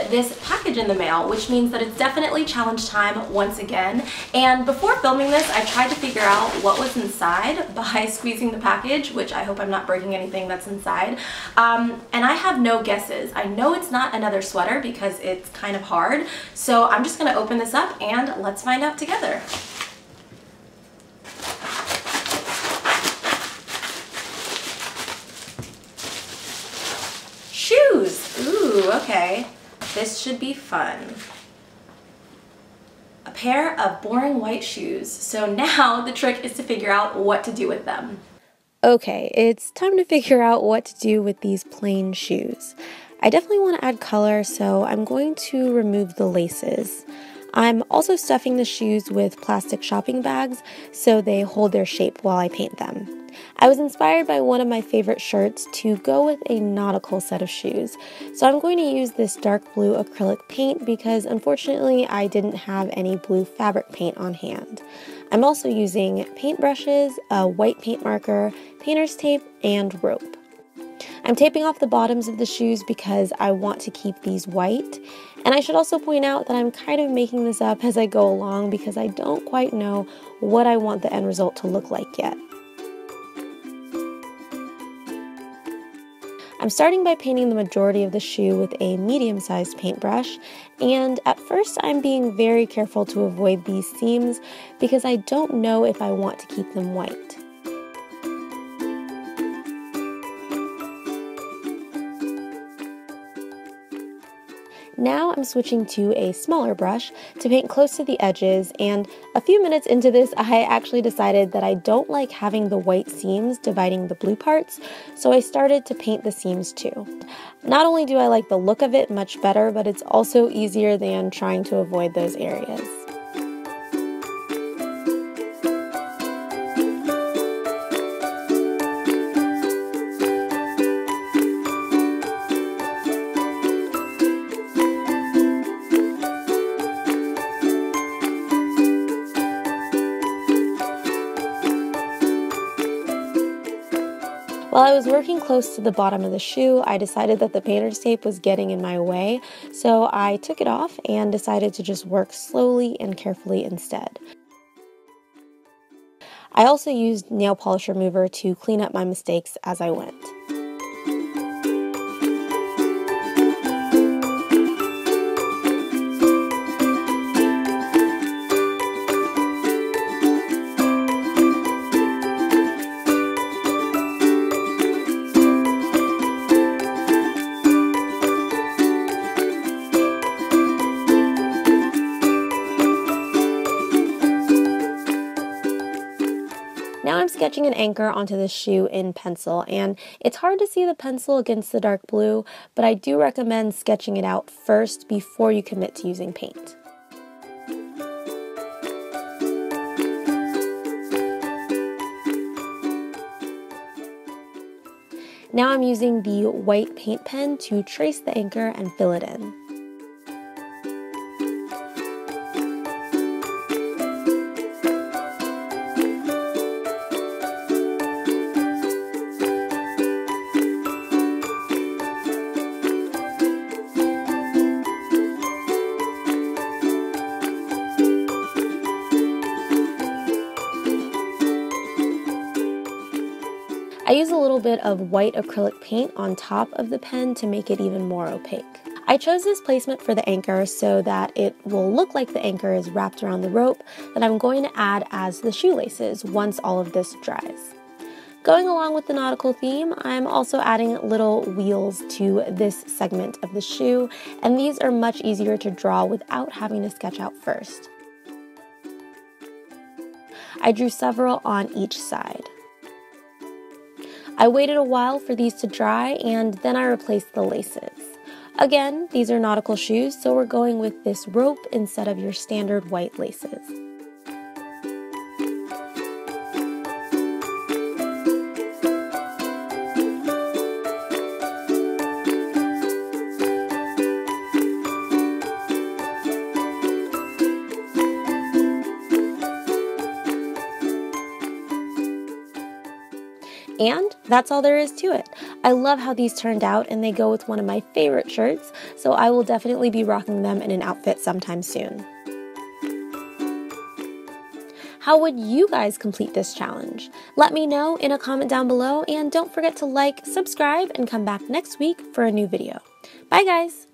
this package in the mail, which means that it's definitely challenge time once again. And before filming this, I tried to figure out what was inside by squeezing the package, which I hope I'm not breaking anything that's inside. And I have no guesses. I know it's not another sweater because it's kind of hard. So I'm just gonna open this up and let's find out together. Shoes! Ooh, okay. This should be fun. A pair of boring white shoes. So now the trick is to figure out what to do with them. Okay, it's time to figure out what to do with these plain shoes. I definitely want to add color, so I'm going to remove the laces. I'm also stuffing the shoes with plastic shopping bags so they hold their shape while I paint them. I was inspired by one of my favorite shirts to go with a nautical set of shoes, so I'm going to use this dark blue acrylic paint because unfortunately I didn't have any blue fabric paint on hand. I'm also using paintbrushes, a white paint marker, painter's tape, and rope. I'm taping off the bottoms of the shoes because I want to keep these white, and I should also point out that I'm kind of making this up as I go along because I don't quite know what I want the end result to look like yet. I'm starting by painting the majority of the shoe with a medium-sized paintbrush, and at first I'm being very careful to avoid these seams because I don't know if I want to keep them white. Now I'm switching to a smaller brush to paint close to the edges, and a few minutes into this I actually decided that I don't like having the white seams dividing the blue parts, so I started to paint the seams too. Not only do I like the look of it much better, but it's also easier than trying to avoid those areas. While I was working close to the bottom of the shoe, I decided that the painter's tape was getting in my way, so I took it off and decided to just work slowly and carefully instead. I also used nail polish remover to clean up my mistakes as I went. Now I'm sketching an anchor onto the shoe in pencil, and it's hard to see the pencil against the dark blue, but I do recommend sketching it out first before you commit to using paint. Now I'm using the white paint pen to trace the anchor and fill it in. I use a little bit of white acrylic paint on top of the pen to make it even more opaque. I chose this placement for the anchor so that it will look like the anchor is wrapped around the rope that I'm going to add as the shoelaces once all of this dries. Going along with the nautical theme, I'm also adding little wheels to this segment of the shoe, and these are much easier to draw without having to sketch out first. I drew several on each side. I waited a while for these to dry, and then I replaced the laces. Again, these are nautical shoes, so we're going with this rope instead of your standard white laces. And that's all there is to it. I love how these turned out, and they go with one of my favorite shirts, so I will definitely be rocking them in an outfit sometime soon. How would you guys complete this challenge? Let me know in a comment down below, and don't forget to like, subscribe, and come back next week for a new video. Bye guys!